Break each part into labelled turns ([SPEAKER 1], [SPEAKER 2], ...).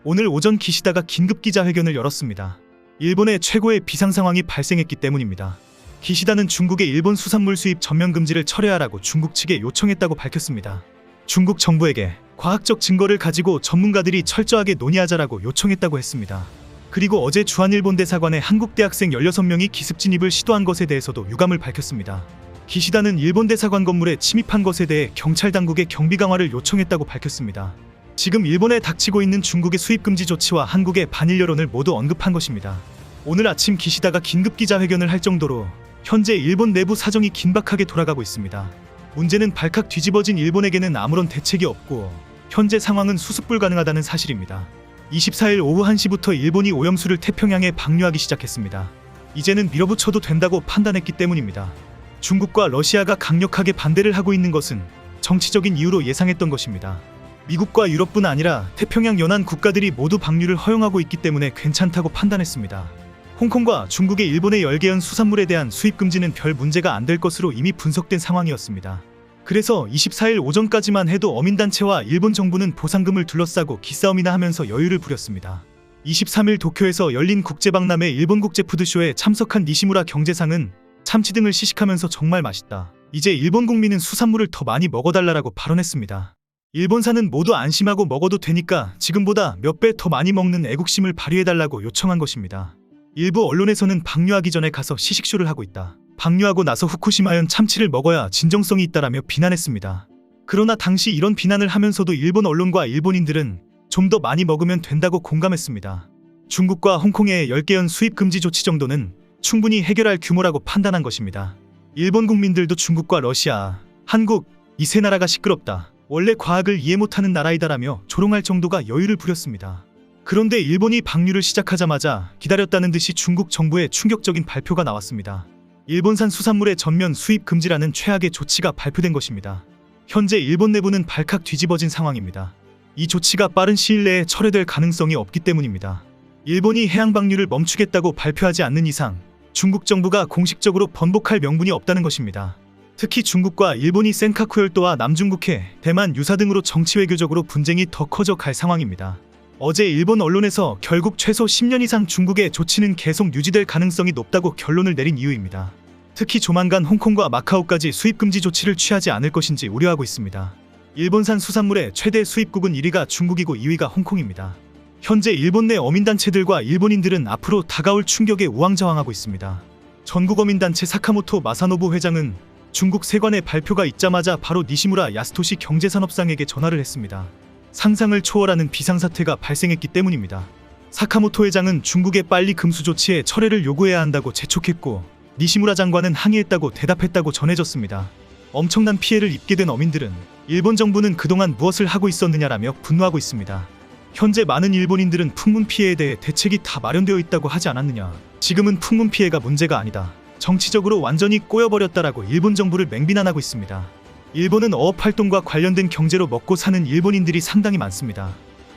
[SPEAKER 1] 오늘 오전 기시다가 긴급 기자회견을 열었습니다. 일본의 최고의 비상 상황이 발생했기 때문입니다. 기시다는 중국의 일본 수산물 수입 전면 금지를 철회하라고 중국 측에 요청했다고 밝혔습니다. 중국 정부에게 과학적 증거를 가지고 전문가들이 철저하게 논의하자라고 요청했다고 했습니다. 그리고 어제 주한일본 대사관에 한국 대학생 16명이 기습 진입을 시도한 것에 대해서도 유감을 밝혔습니다. 기시다는 일본 대사관 건물에 침입한 것에 대해 경찰 당국의 경비 강화를 요청했다고 밝혔습니다. 지금 일본에 닥치고 있는 중국의 수입 금지 조치와 한국의 반일 여론을 모두 언급한 것입니다. 오늘 아침 기시다가 긴급 기자회견을 할 정도로 현재 일본 내부 사정이 긴박하게 돌아가고 있습니다. 문제는 발칵 뒤집어진 일본에게는 아무런 대책이 없고 현재 상황은 수습 불가능하다는 사실입니다. 24일 오후 1시부터 일본이 오염수를 태평양에 방류하기 시작했습니다. 이제는 밀어붙여도 된다고 판단했기 때문입니다. 중국과 러시아가 강력하게 반대를 하고 있는 것은 정치적인 이유로 예상했던 것입니다. 미국과 유럽뿐 아니라 태평양 연안 국가들이 모두 방류를 허용하고 있기 때문에 괜찮다고 판단했습니다. 홍콩과 중국의 일본의 열개연 수산물에 대한 수입 금지는 별 문제가 안 될 것으로 이미 분석된 상황이었습니다. 그래서 24일 오전까지만 해도 어민단체와 일본 정부는 보상금을 둘러싸고 기싸움이나 하면서 여유를 부렸습니다. 23일 도쿄에서 열린 국제박람회 일본 국제푸드쇼에 참석한 니시무라 경제상은 참치 등을 시식하면서 정말 맛있다. 이제 일본 국민은 수산물을 더 많이 먹어달라고 발언했습니다. 일본산은 모두 안심하고 먹어도 되니까 지금보다 몇 배 더 많이 먹는 애국심을 발휘해달라고 요청한 것입니다. 일부 언론에서는 방류하기 전에 가서 시식쇼를 하고 있다. 방류하고 나서 후쿠시마현 참치를 먹어야 진정성이 있다라며 비난했습니다. 그러나 당시 이런 비난을 하면서도 일본 언론과 일본인들은 좀 더 많이 먹으면 된다고 공감했습니다. 중국과 홍콩의 10개연 수입 금지 조치 정도는 충분히 해결할 규모라고 판단한 것입니다. 일본 국민들도 중국과 러시아, 한국 이 세 나라가 시끄럽다. 원래 과학을 이해 못하는 나라이다라며 조롱할 정도가 여유를 부렸습니다. 그런데 일본이 방류를 시작하자마자 기다렸다는 듯이 중국 정부의 충격적인 발표가 나왔습니다. 일본산 수산물의 전면 수입 금지라는 최악의 조치가 발표된 것입니다. 현재 일본 내부는 발칵 뒤집어진 상황입니다. 이 조치가 빠른 시일 내에 철회될 가능성이 없기 때문입니다. 일본이 해양 방류를 멈추겠다고 발표하지 않는 이상 중국 정부가 공식적으로 번복할 명분이 없다는 것입니다. 특히 중국과 일본이 센카쿠 열도와 남중국해, 대만 유사 등으로 정치 외교적으로 분쟁이 더 커져 갈 상황입니다. 어제 일본 언론에서 결국 최소 10년 이상 중국의 조치는 계속 유지될 가능성이 높다고 결론을 내린 이유입니다. 특히 조만간 홍콩과 마카오까지 수입 금지 조치를 취하지 않을 것인지 우려하고 있습니다. 일본산 수산물의 최대 수입국은 1위가 중국이고 2위가 홍콩입니다. 현재 일본 내 어민단체들과 일본인들은 앞으로 다가올 충격에 우왕좌왕하고 있습니다. 전국어민단체 사카모토 마사노부 회장은 중국 세관의 발표가 있자마자 바로 니시무라 야스토시 경제산업상에게 전화를 했습니다. 상상을 초월하는 비상사태가 발생했기 때문입니다. 사카모토 회장은 중국에 빨리 금수 조치에 철회를 요구해야 한다고 재촉했고 니시무라 장관은 항의했다고 대답했다고 전해졌습니다. 엄청난 피해를 입게 된 어민들은 일본 정부는 그동안 무엇을 하고 있었느냐라며 분노하고 있습니다. 현재 많은 일본인들은 풍문 피해에 대해 대책이 다 마련되어 있다고 하지 않았느냐. 지금은 풍문 피해가 문제가 아니다. 정치적으로 완전히 꼬여버렸다라고 일본 정부를 맹비난하고 있습니다. 일본은 어업활동과 관련된 경제로 먹고 사는 일본인들이 상당히 많습니다.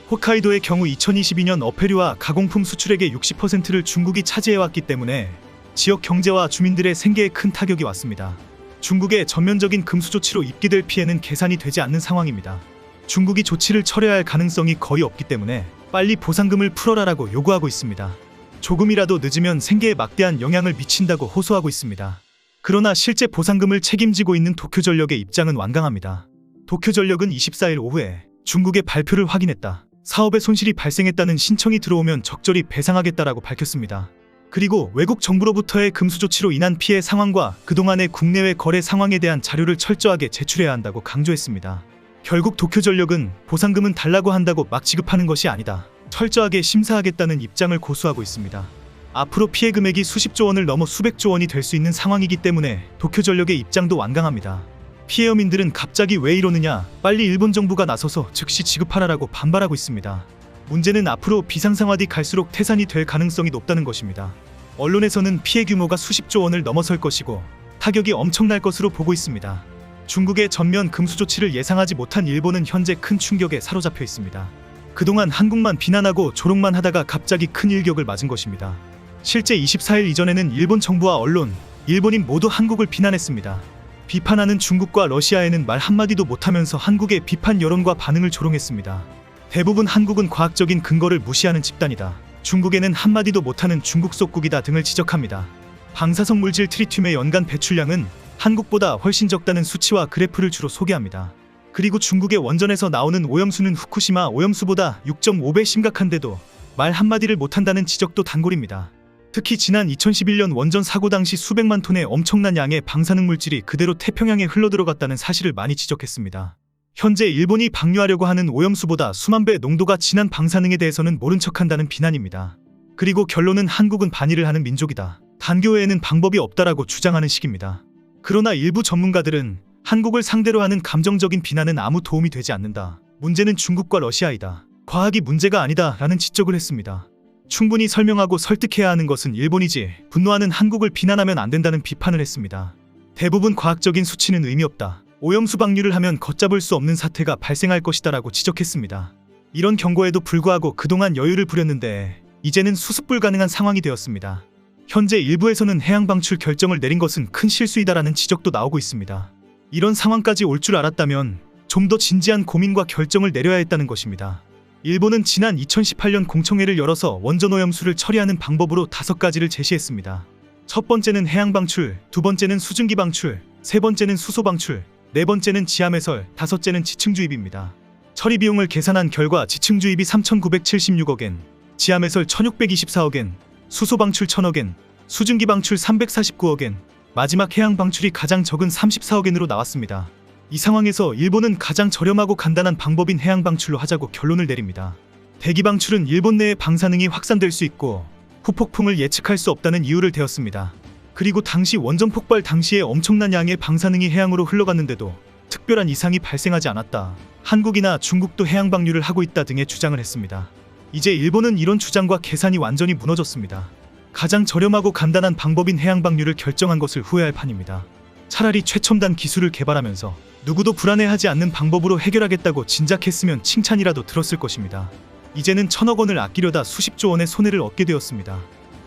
[SPEAKER 1] 홋카이도의 경우 2022년 어패류와 가공품 수출액의 60%를 중국이 차지해왔기 때문에 지역 경제와 주민들의 생계에 큰 타격이 왔습니다. 중국의 전면적인 금수 조치로 입게 될 피해는 계산이 되지 않는 상황입니다. 중국이 조치를 철회할 가능성이 거의 없기 때문에 빨리 보상금을 풀어라라고 요구하고 있습니다. 조금이라도 늦으면 생계에 막대한 영향을 미친다고 호소하고 있습니다. 그러나 실제 보상금을 책임지고 있는 도쿄전력의 입장은 완강합니다. 도쿄전력은 24일 오후에 중국의 발표를 확인했다. 사업에 손실이 발생했다는 신청이 들어오면 적절히 배상하겠다라고 밝혔습니다. 그리고 외국 정부로부터의 금수 조치로 인한 피해 상황과 그동안의 국내외 거래 상황에 대한 자료를 철저하게 제출해야 한다고 강조했습니다. 결국 도쿄전력은 보상금은 달라고 한다고 막 지급하는 것이 아니다. 철저하게 심사하겠다는 입장을 고수하고 있습니다. 앞으로 피해 금액이 수십조 원을 넘어 수백조 원이 될 수 있는 상황이기 때문에 도쿄전력의 입장도 완강합니다. 피해어민들은 갑자기 왜 이러느냐, 빨리 일본 정부가 나서서 즉시 지급하라라고 반발하고 있습니다. 문제는 앞으로 비상상황이 갈수록 태산이 될 가능성이 높다는 것입니다. 언론에서는 피해 규모가 수십조 원을 넘어설 것이고 타격이 엄청날 것으로 보고 있습니다. 중국의 전면 금수 조치를 예상하지 못한 일본은 현재 큰 충격에 사로잡혀 있습니다. 그동안 한국만 비난하고 조롱만 하다가 갑자기 큰 일격을 맞은 것입니다. 실제 24일 이전에는 일본 정부와 언론, 일본인 모두 한국을 비난했습니다. 비판하는 중국과 러시아에는 말 한마디도 못하면서 한국의 비판 여론과 반응을 조롱했습니다. 대부분 한국은 과학적인 근거를 무시하는 집단이다. 중국에는 한마디도 못하는 중국 속국이다 등을 지적합니다. 방사성 물질 트리튬의 연간 배출량은 한국보다 훨씬 적다는 수치와 그래프를 주로 소개합니다. 그리고 중국의 원전에서 나오는 오염수는 후쿠시마 오염수보다 6.5배 심각한데도 말 한마디를 못한다는 지적도 단골입니다. 특히 지난 2011년 원전 사고 당시 수백만 톤의 엄청난 양의 방사능 물질이 그대로 태평양에 흘러들어갔다는 사실을 많이 지적했습니다. 현재 일본이 방류하려고 하는 오염수보다 수만 배 농도가 진한 방사능에 대해서는 모른 척한다는 비난입니다. 그리고 결론은 한국은 반일을 하는 민족이다. 단교 외에는 방법이 없다라고 주장하는 식입니다. 그러나 일부 전문가들은 한국을 상대로 하는 감정적인 비난은 아무 도움이 되지 않는다. 문제는 중국과 러시아이다. 과학이 문제가 아니다 라는 지적을 했습니다. 충분히 설명하고 설득해야 하는 것은 일본이지 분노하는 한국을 비난하면 안 된다는 비판을 했습니다. 대부분 과학적인 수치는 의미 없다. 오염수 방류를 하면 걷잡을 수 없는 사태가 발생할 것이다 라고 지적했습니다. 이런 경고에도 불구하고 그동안 여유를 부렸는데 이제는 수습 불가능한 상황이 되었습니다. 현재 일부에서는 해양 방출 결정을 내린 것은 큰 실수이다라는 지적도 나오고 있습니다. 이런 상황까지 올 줄 알았다면 좀 더 진지한 고민과 결정을 내려야 했다는 것입니다. 일본은 지난 2018년 공청회를 열어서 원전 오염수를 처리하는 방법으로 5가지를 제시했습니다. 첫 번째는 해양 방출, 두 번째는 수증기 방출, 세 번째는 수소 방출, 네 번째는 지하매설, 다섯째는 지층 주입입니다. 처리 비용을 계산한 결과 지층 주입이 3,976억엔, 지하매설 1,624억엔, 수소 방출 1,000억엔, 수증기 방출 349억엔, 마지막 해양 방출이 가장 적은 34억엔으로 나왔습니다. 이 상황에서 일본은 가장 저렴하고 간단한 방법인 해양 방출로 하자고 결론을 내립니다. 대기 방출은 일본 내에 방사능이 확산될 수 있고 후폭풍을 예측할 수 없다는 이유를 대었습니다. 그리고 당시 원전 폭발 당시에 엄청난 양의 방사능이 해양으로 흘러갔는데도 특별한 이상이 발생하지 않았다. 한국이나 중국도 해양 방류를 하고 있다 등의 주장을 했습니다. 이제 일본은 이런 주장과 계산이 완전히 무너졌습니다. 가장 저렴하고 간단한 방법인 해양 방류를 결정한 것을 후회할 판입니다. 차라리 최첨단 기술을 개발하면서 누구도 불안해하지 않는 방법으로 해결하겠다고 진작했으면 칭찬이라도 들었을 것입니다. 이제는 1,000억 원을 아끼려다 수십조 원의 손해를 얻게 되었습니다.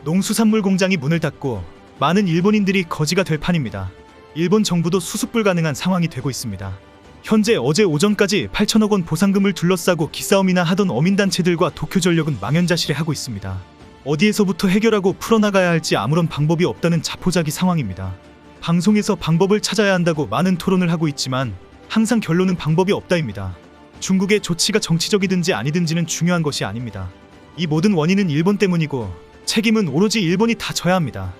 [SPEAKER 1] 농수산물 공장이 문을 닫고 많은 일본인들이 거지가 될 판입니다. 일본 정부도 수습 불가능한 상황이 되고 있습니다. 현재 어제 오전까지 8,000억 원 보상금을 둘러싸고 기싸움이나 하던 어민단체들과 도쿄전력은 망연자실해하고 있습니다. 어디에서부터 해결하고 풀어나가야 할지 아무런 방법이 없다는 자포자기 상황입니다. 방송에서 방법을 찾아야 한다고 많은 토론을 하고 있지만 항상 결론은 방법이 없다입니다. 중국의 조치가 정치적이든지 아니든지는 중요한 것이 아닙니다. 이 모든 원인은 일본 때문이고 책임은 오로지 일본이 다 져야 합니다.